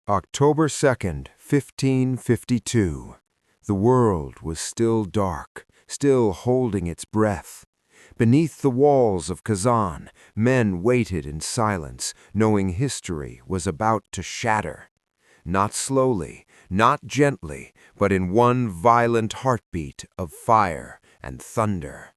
October 2nd, 1552. The world was still dark, still holding its breath. Beneath the walls of Kazan, men waited in silence, knowing history was about to shatter. Not slowly, not gently, but in one violent heartbeat of fire and thunder.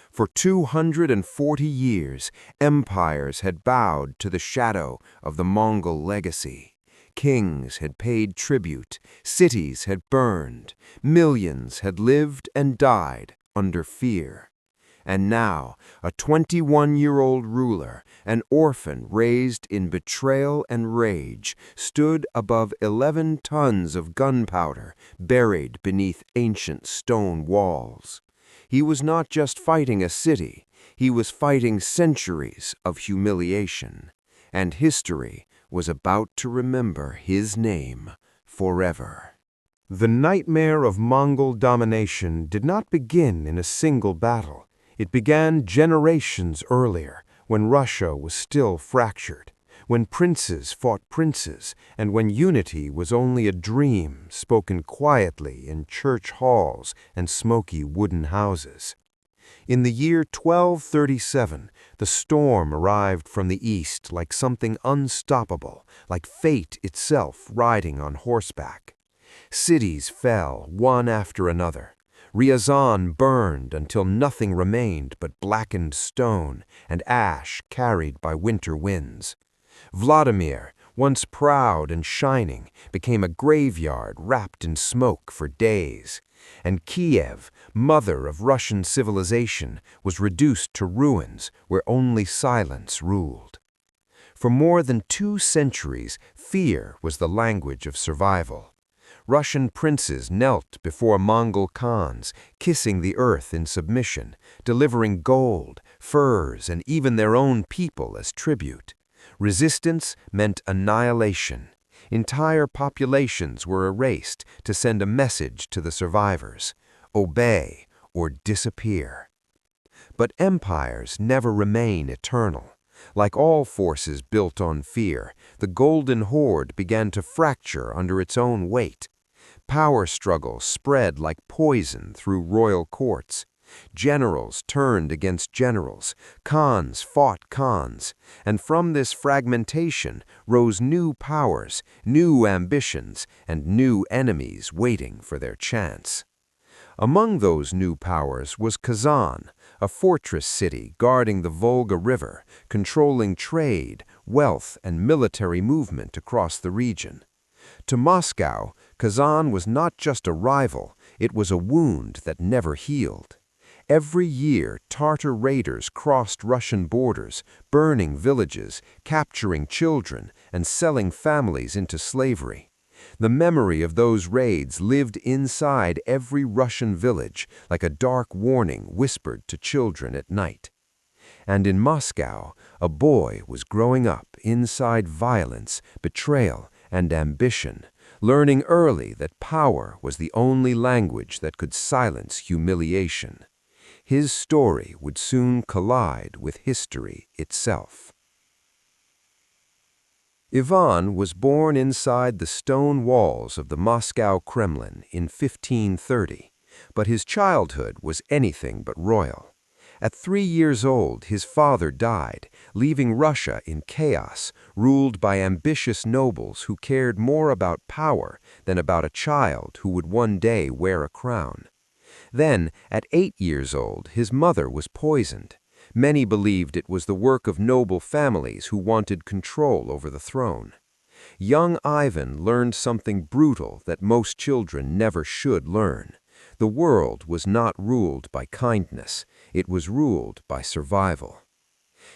For 240 years, empires had bowed to the shadow of the Mongol legacy. Kings had paid tribute, cities had burned, millions had lived and died under fear. And now, a 21-year-old ruler, an orphan raised in betrayal and rage, stood above 11 tons of gunpowder buried beneath ancient stone walls. He was not just fighting a city, he was fighting centuries of humiliation. And history was about to remember his name forever. The nightmare of Mongol domination did not begin in a single battle. It began generations earlier, when Russia was still fractured, when princes fought princes, and when unity was only a dream spoken quietly in church halls and smoky wooden houses. In the year 1237, the storm arrived from the east like something unstoppable, like fate itself riding on horseback. Cities fell, one after another. Ryazan burned until nothing remained but blackened stone and ash carried by winter winds. Vladimir, once proud and shining, became a graveyard wrapped in smoke for days. And Kiev, mother of Russian civilization, was reduced to ruins where only silence ruled. For more than 2 centuries, fear was the language of survival. Russian princes knelt before Mongol khans, kissing the earth in submission, delivering gold, furs, and even their own people as tribute. Resistance meant annihilation. Entire populations were erased to send a message to the survivors: obey or disappear. But empires never remain eternal. Like all forces built on fear, the Golden Horde began to fracture under its own weight. Power struggles spread like poison through royal courts. Generals turned against generals, khans fought khans, and from this fragmentation rose new powers, new ambitions, and new enemies waiting for their chance. Among those new powers was Kazan, a fortress city guarding the Volga River, controlling trade, wealth, and military movement across the region. To Moscow, Kazan was not just a rival, it was a wound that never healed. Every year, Tartar raiders crossed Russian borders, burning villages, capturing children, and selling families into slavery. The memory of those raids lived inside every Russian village, like a dark warning whispered to children at night. And in Moscow, a boy was growing up inside violence, betrayal, and ambition, learning early that power was the only language that could silence humiliation. His story would soon collide with history itself. Ivan was born inside the stone walls of the Moscow Kremlin in 1530, but his childhood was anything but royal. At 3 years old, his father died, leaving Russia in chaos, ruled by ambitious nobles who cared more about power than about a child who would one day wear a crown. Then, at 8 years old, his mother was poisoned. Many believed it was the work of noble families who wanted control over the throne. Young Ivan learned something brutal that most children never should learn. The world was not ruled by kindness, it was ruled by survival.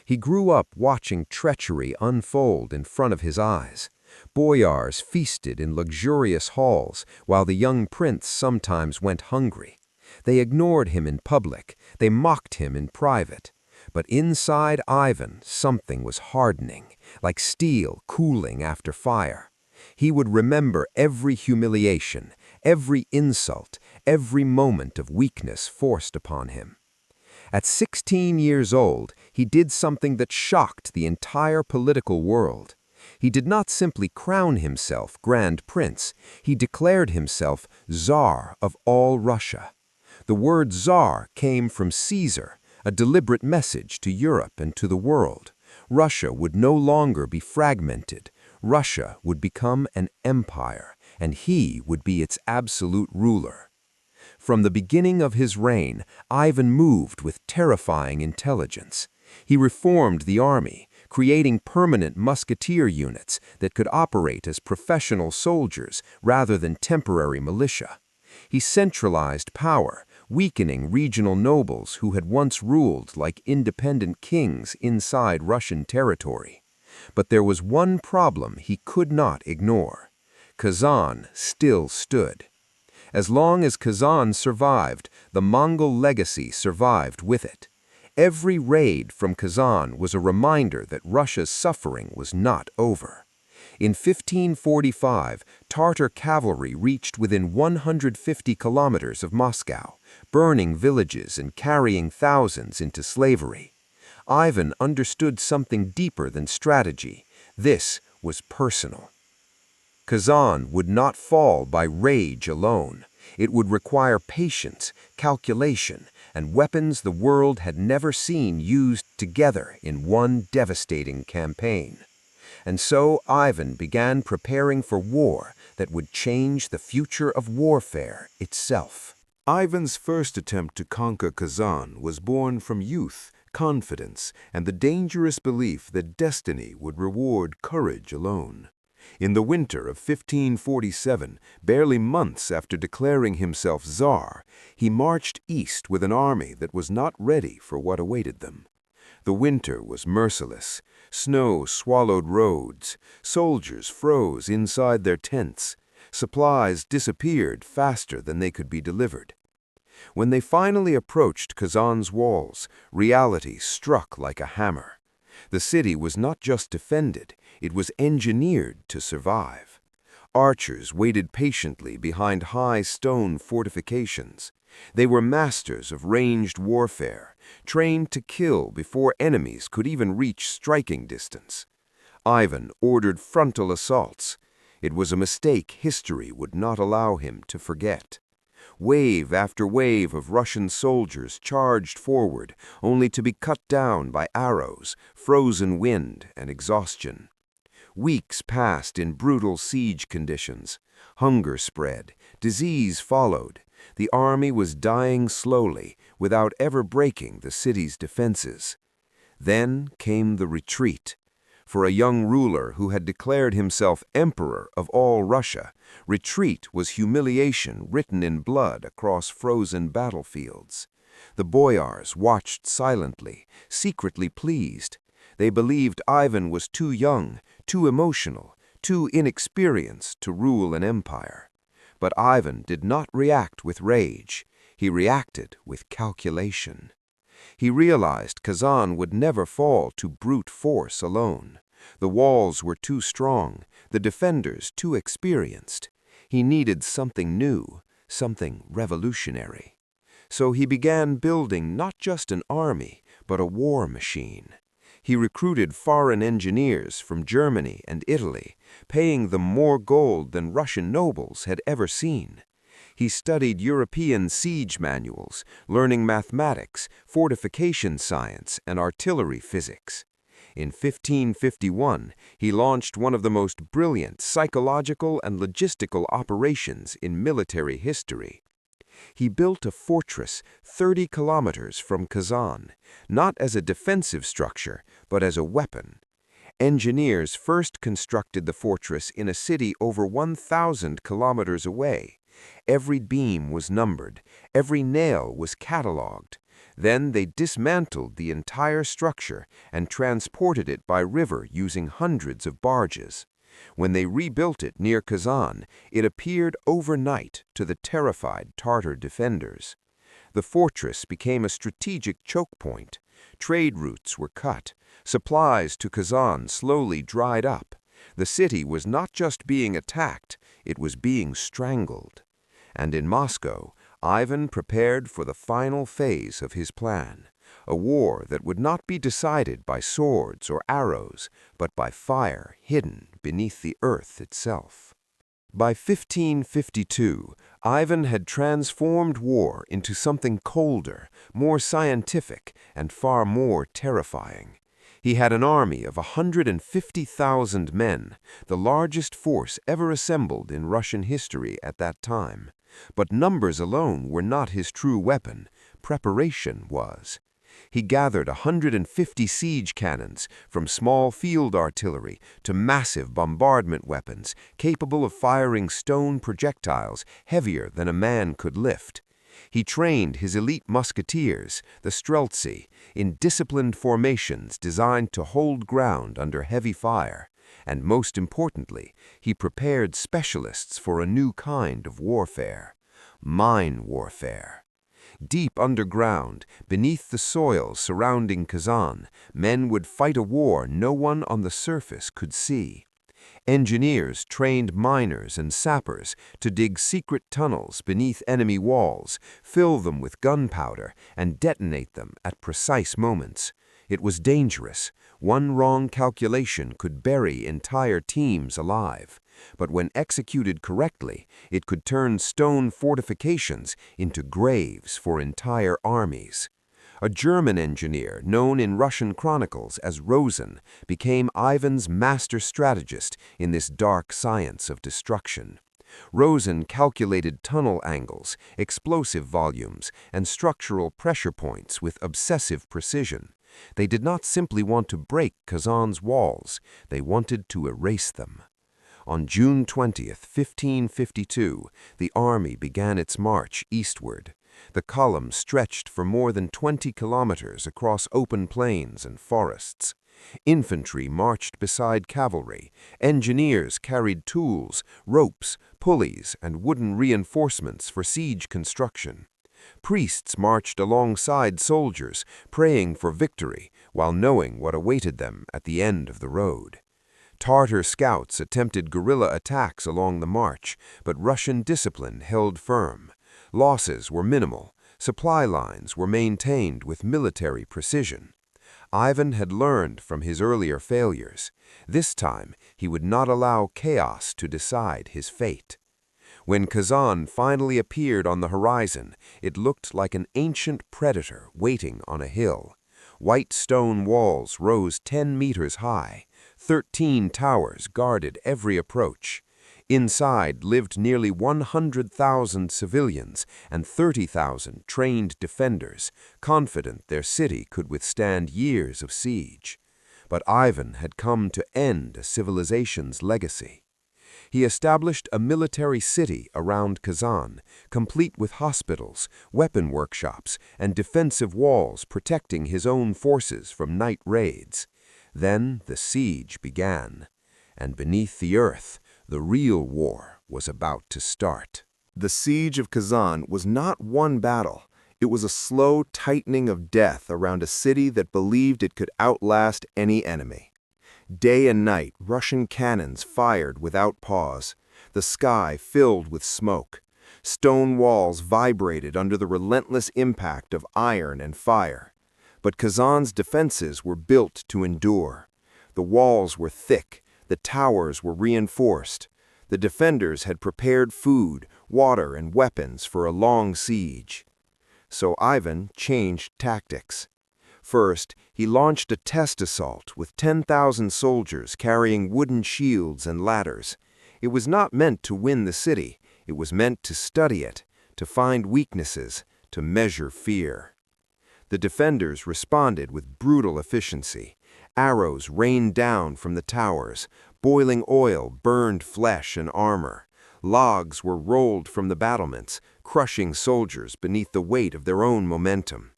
He grew up watching treachery unfold in front of his eyes. Boyars feasted in luxurious halls, while the young prince sometimes went hungry. They ignored him in public, they mocked him in private. But inside Ivan, something was hardening, like steel cooling after fire. He would remember every humiliation, every insult, every moment of weakness forced upon him. At 16 years old, he did something that shocked the entire political world. He did not simply crown himself Grand Prince, he declared himself Tsar of all Russia. The word Tsar came from Caesar, a deliberate message to Europe and to the world. Russia would no longer be fragmented. Russia would become an empire, and he would be its absolute ruler. From the beginning of his reign, Ivan moved with terrifying intelligence. He reformed the army, creating permanent musketeer units that could operate as professional soldiers rather than temporary militia. He centralized power, weakening regional nobles who had once ruled like independent kings inside Russian territory. But there was one problem he could not ignore. Kazan still stood. As long as Kazan survived, the Mongol legacy survived with it. Every raid from Kazan was a reminder that Russia's suffering was not over. In 1545, Tartar cavalry reached within 150 kilometers of Moscow, burning villages and carrying thousands into slavery. Ivan understood something deeper than strategy. This was personal. Kazan would not fall by rage alone. It would require patience, calculation, and weapons the world had never seen used together in one devastating campaign. And so Ivan began preparing for war that would change the future of warfare itself. Ivan's first attempt to conquer Kazan was born from youth, confidence, and the dangerous belief that destiny would reward courage alone. In the winter of 1547, barely months after declaring himself Tsar, he marched east with an army that was not ready for what awaited them. The winter was merciless. Snow swallowed roads. Soldiers froze inside their tents. Supplies disappeared faster than they could be delivered. When they finally approached Kazan's walls, reality struck like a hammer. The city was not just defended, it was engineered to survive. Archers waited patiently behind high stone fortifications. They were masters of ranged warfare, trained to kill before enemies could even reach striking distance. Ivan ordered frontal assaults. It was a mistake history would not allow him to forget. Wave after wave of Russian soldiers charged forward, only to be cut down by arrows, frozen wind, and exhaustion. Weeks passed in brutal siege conditions. Hunger spread, disease followed. The army was dying slowly, without ever breaking the city's defenses. Then came the retreat. For a young ruler who had declared himself emperor of all Russia, retreat was humiliation written in blood across frozen battlefields. The boyars watched silently, secretly pleased. They believed Ivan was too young, too emotional, too inexperienced to rule an empire. But Ivan did not react with rage. He reacted with calculation. He realized Kazan would never fall to brute force alone. The walls were too strong, the defenders too experienced. He needed something new, something revolutionary. So he began building not just an army, but a war machine. He recruited foreign engineers from Germany and Italy, paying them more gold than Russian nobles had ever seen. He studied European siege manuals, learning mathematics, fortification science, and artillery physics. In 1551, he launched one of the most brilliant psychological and logistical operations in military history. He built a fortress 30 kilometers from Kazan, not as a defensive structure, but as a weapon. Engineers first constructed the fortress in a city over 1,000 kilometers away. Every beam was numbered, every nail was catalogued. Then they dismantled the entire structure and transported it by river using hundreds of barges. When they rebuilt it near Kazan, it appeared overnight to the terrified Tartar defenders. The fortress became a strategic choke point. Trade routes were cut. Supplies to Kazan slowly dried up. The city was not just being attacked, it was being strangled. And in Moscow, Ivan prepared for the final phase of his plan, a war that would not be decided by swords or arrows, but by fire hidden beneath the earth itself. By 1552, Ivan had transformed war into something colder, more scientific, and far more terrifying. He had an army of 150,000 men, the largest force ever assembled in Russian history at that time. But numbers alone were not his true weapon. Preparation was. He gathered 150 siege cannons, from small field artillery to massive bombardment weapons capable of firing stone projectiles heavier than a man could lift. He trained his elite musketeers, the streltsy, in disciplined formations designed to hold ground under heavy fire. And most importantly, he prepared specialists for a new kind of warfare: mine warfare. Deep underground, beneath the soil surrounding Kazan, men would fight a war no one on the surface could see. Engineers trained miners and sappers to dig secret tunnels beneath enemy walls, fill them with gunpowder, and detonate them at precise moments. It was dangerous. One wrong calculation could bury entire teams alive. But when executed correctly, it could turn stone fortifications into graves for entire armies. A German engineer, known in Russian chronicles as Rosen, became Ivan's master strategist in this dark science of destruction. Rosen calculated tunnel angles, explosive volumes, and structural pressure points with obsessive precision. They did not simply want to break Kazan's walls, they wanted to erase them. On June 20th, 1552, the army began its march eastward. The column stretched for more than 20 kilometers across open plains and forests. Infantry marched beside cavalry. Engineers carried tools, ropes, pulleys, and wooden reinforcements for siege construction. Priests marched alongside soldiers, praying for victory while knowing what awaited them at the end of the road. Tartar scouts attempted guerrilla attacks along the march, but Russian discipline held firm. Losses were minimal. Supply lines were maintained with military precision. Ivan had learned from his earlier failures. This time, he would not allow chaos to decide his fate. When Kazan finally appeared on the horizon, it looked like an ancient predator waiting on a hill. White stone walls rose 10 meters high. 13 towers guarded every approach. Inside lived nearly 100,000 civilians and 30,000 trained defenders, confident their city could withstand years of siege. But Ivan had come to end a civilization's legacy. He established a military city around Kazan, complete with hospitals, weapon workshops, and defensive walls protecting his own forces from night raids. Then the siege began, and beneath the earth, the real war was about to start. The Siege of Kazan was not one battle. It was a slow tightening of death around a city that believed it could outlast any enemy. Day and night, Russian cannons fired without pause. The sky filled with smoke. Stone walls vibrated under the relentless impact of iron and fire. But Kazan's defenses were built to endure. The walls were thick, the towers were reinforced. The defenders had prepared food, water, and weapons for a long siege. So Ivan changed tactics. First, he launched a test assault with 10,000 soldiers carrying wooden shields and ladders. It was not meant to win the city. It was meant to study it, to find weaknesses, to measure fear. The defenders responded with brutal efficiency. Arrows rained down from the towers. Boiling oil burned flesh and armor. Logs were rolled from the battlements, crushing soldiers beneath the weight of their own momentum.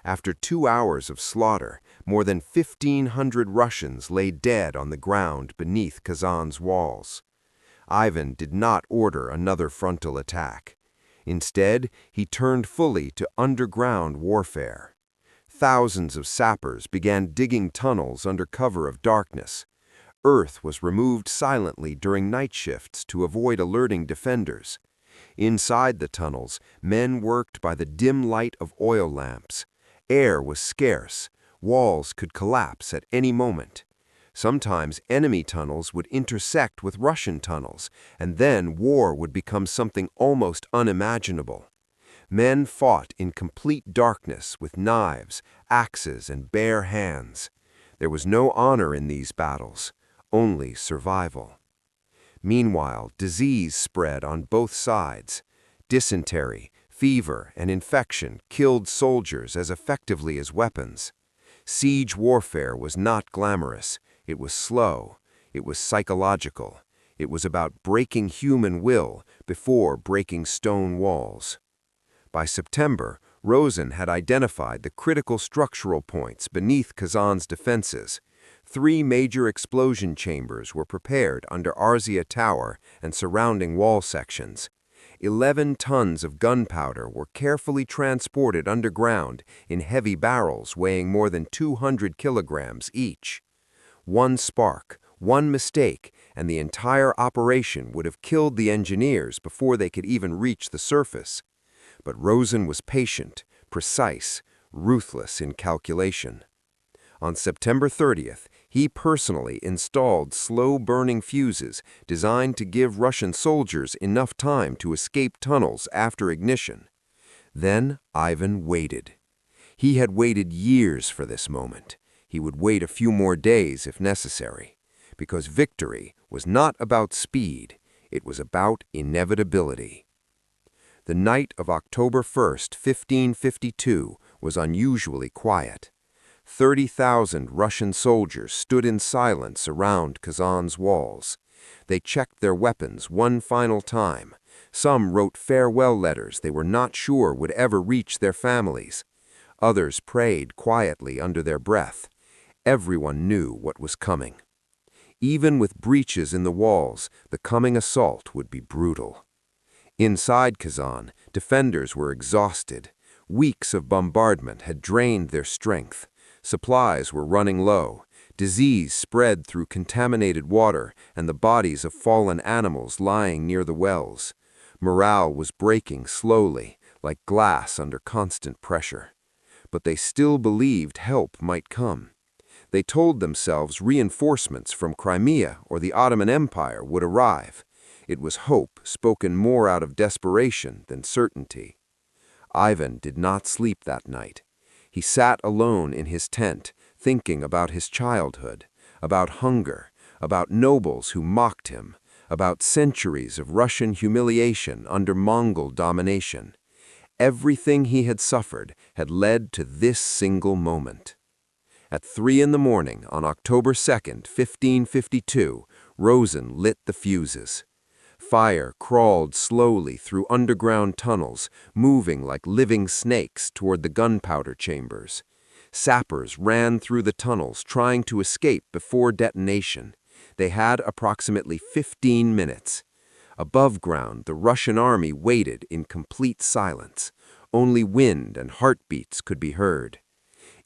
After 2 hours of slaughter, more than 1,500 Russians lay dead on the ground beneath Kazan's walls. Ivan did not order another frontal attack. Instead, he turned fully to underground warfare. Thousands of sappers began digging tunnels under cover of darkness. Earth was removed silently during night shifts to avoid alerting defenders. Inside the tunnels, men worked by the dim light of oil lamps. Air was scarce. Walls could collapse at any moment. Sometimes enemy tunnels would intersect with Russian tunnels, and then war would become something almost unimaginable. Men fought in complete darkness with knives, axes, and bare hands. There was no honor in these battles, only survival. Meanwhile, disease spread on both sides. Dysentery, fever, and infection killed soldiers as effectively as weapons. Siege warfare was not glamorous. It was slow. It was psychological. It was about breaking human will before breaking stone walls. By September, Rosen had identified the critical structural points beneath Kazan's defenses. 3 major explosion chambers were prepared under Arzia Tower and surrounding wall sections. 11 tons of gunpowder were carefully transported underground in heavy barrels weighing more than 200 kilograms each. One spark, one mistake, and the entire operation would have killed the engineers before they could even reach the surface. But Rosen was patient, precise, ruthless in calculation. On September 30th, he personally installed slow-burning fuses designed to give Russian soldiers enough time to escape tunnels after ignition. Then Ivan waited. He had waited years for this moment. He would wait a few more days if necessary, because victory was not about speed, it was about inevitability. The night of October 1st, 1552, was unusually quiet. 30,000 Russian soldiers stood in silence around Kazan's walls. They checked their weapons one final time. Some wrote farewell letters they were not sure would ever reach their families. Others prayed quietly under their breath. Everyone knew what was coming. Even with breaches in the walls, the coming assault would be brutal. Inside Kazan, defenders were exhausted. Weeks of bombardment had drained their strength. Supplies were running low. Disease spread through contaminated water and the bodies of fallen animals lying near the wells. Morale was breaking slowly, like glass under constant pressure. But they still believed help might come. They told themselves reinforcements from Crimea or the Ottoman Empire would arrive. It was hope spoken more out of desperation than certainty. Ivan did not sleep that night. He sat alone in his tent, thinking about his childhood, about hunger, about nobles who mocked him, about centuries of Russian humiliation under Mongol domination. Everything he had suffered had led to this single moment. At 3 in the morning on October 2nd, 1552, Rosen lit the fuses. Fire crawled slowly through underground tunnels, moving like living snakes toward the gunpowder chambers. Sappers ran through the tunnels trying to escape before detonation. They had approximately 15 minutes. Above ground, the Russian army waited in complete silence. Only wind and heartbeats could be heard.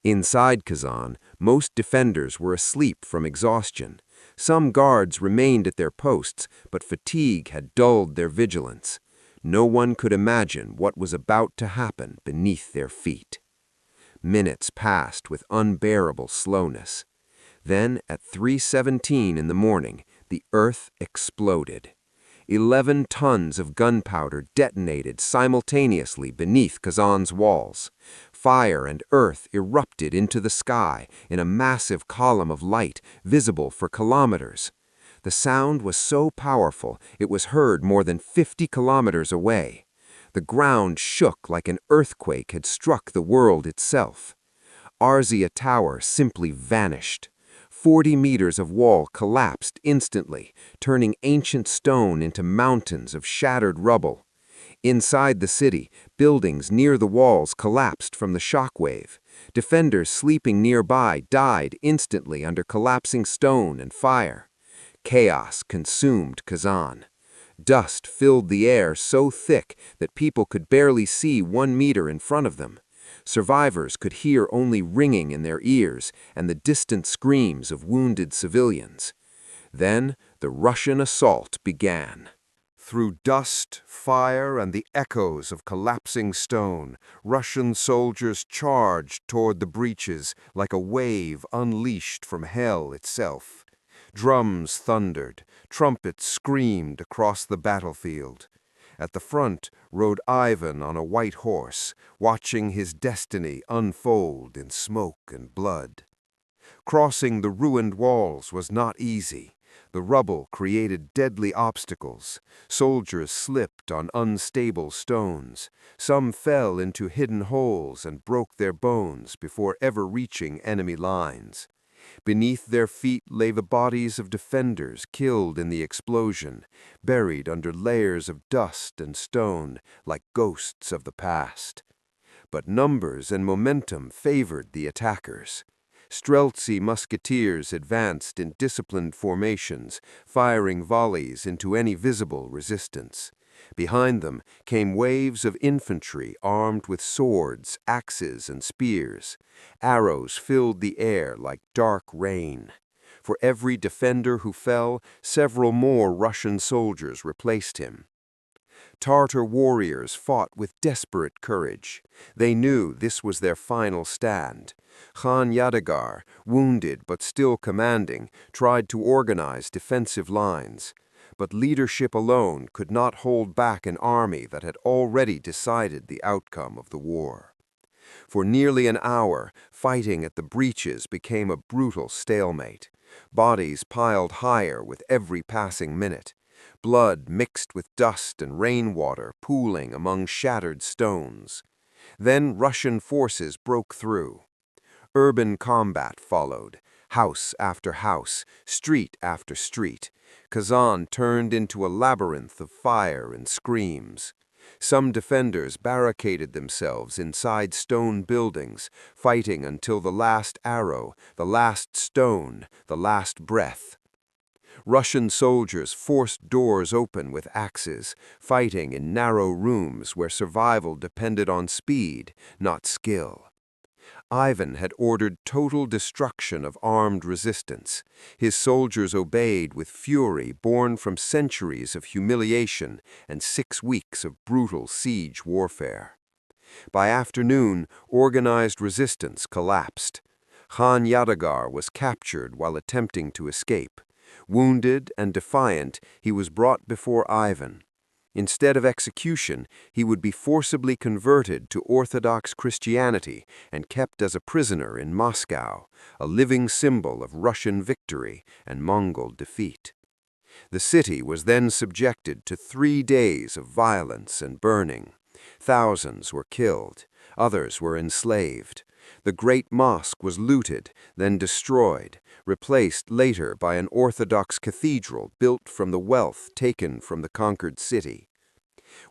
Inside Kazan, most defenders were asleep from exhaustion. Some guards remained at their posts, but fatigue had dulled their vigilance. No one could imagine what was about to happen beneath their feet. Minutes passed with unbearable slowness. Then, at 3:17 in the morning, the earth exploded. 11 tons of gunpowder detonated simultaneously beneath Kazan's walls. Fire and earth erupted into the sky in a massive column of light visible for kilometers. The sound was so powerful it was heard more than 50 kilometers away. The ground shook like an earthquake had struck the world itself. Arzia Tower simply vanished. 40 meters of wall collapsed instantly, turning ancient stone into mountains of shattered rubble. Inside the city, buildings near the walls collapsed from the shockwave. Defenders sleeping nearby died instantly under collapsing stone and fire. Chaos consumed Kazan. Dust filled the air so thick that people could barely see 1 meter in front of them. Survivors could hear only ringing in their ears and the distant screams of wounded civilians. Then the Russian assault began. Through dust, fire, and the echoes of collapsing stone, Russian soldiers charged toward the breaches like a wave unleashed from hell itself. Drums thundered, trumpets screamed across the battlefield. At the front rode Ivan on a white horse, watching his destiny unfold in smoke and blood. Crossing the ruined walls was not easy. The rubble created deadly obstacles. Soldiers slipped on unstable stones. Some fell into hidden holes and broke their bones before ever reaching enemy lines. Beneath their feet lay the bodies of defenders killed in the explosion, buried under layers of dust and stone like ghosts of the past. But numbers and momentum favored the attackers. Streltsy musketeers advanced in disciplined formations, firing volleys into any visible resistance. Behind them came waves of infantry armed with swords, axes, and spears. Arrows filled the air like dark rain. For every defender who fell, several more Russian soldiers replaced him. Tartar warriors fought with desperate courage. They knew this was their final stand. Khan Yadigar, wounded but still commanding, tried to organize defensive lines. But leadership alone could not hold back an army that had already decided the outcome of the war. For nearly an hour, fighting at the breaches became a brutal stalemate. Bodies piled higher with every passing minute. Blood mixed with dust and rainwater pooling among shattered stones. Then Russian forces broke through. Urban combat followed, house after house, street after street. Kazan turned into a labyrinth of fire and screams. Some defenders barricaded themselves inside stone buildings, fighting until the last arrow, the last stone, the last breath. Russian soldiers forced doors open with axes, fighting in narrow rooms where survival depended on speed, not skill. Ivan had ordered total destruction of armed resistance. His soldiers obeyed with fury born from centuries of humiliation and 6 weeks of brutal siege warfare. By afternoon, organized resistance collapsed. Khan Yadigar was captured while attempting to escape. Wounded and defiant, he was brought before Ivan. Instead of execution, he would be forcibly converted to Orthodox Christianity and kept as a prisoner in Moscow, a living symbol of Russian victory and Mongol defeat. The city was then subjected to 3 days of violence and burning. Thousands were killed, others were enslaved. The great mosque was looted, then destroyed, replaced later by an Orthodox cathedral built from the wealth taken from the conquered city.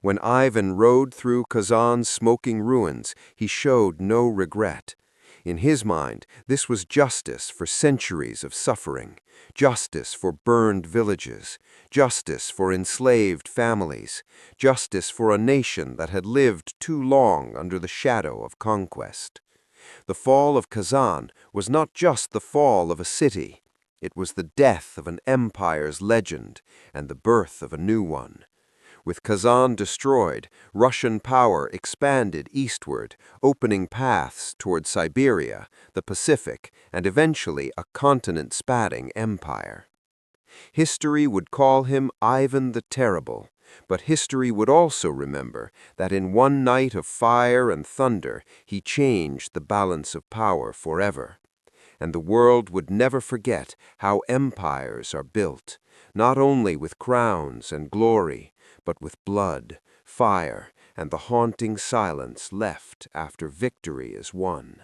When Ivan rode through Kazan's smoking ruins, he showed no regret. In his mind, this was justice for centuries of suffering, justice for burned villages, justice for enslaved families, justice for a nation that had lived too long under the shadow of conquest. The fall of Kazan was not just the fall of a city. It was the death of an empire's legend and the birth of a new one. With Kazan destroyed, Russian power expanded eastward, opening paths toward Siberia, the Pacific, and eventually a continent-spanning empire. History would call him Ivan the Terrible, but history would also remember that in one night of fire and thunder he changed the balance of power forever. And the world would never forget how empires are built, not only with crowns and glory, but with blood, fire, and the haunting silence left after victory is won.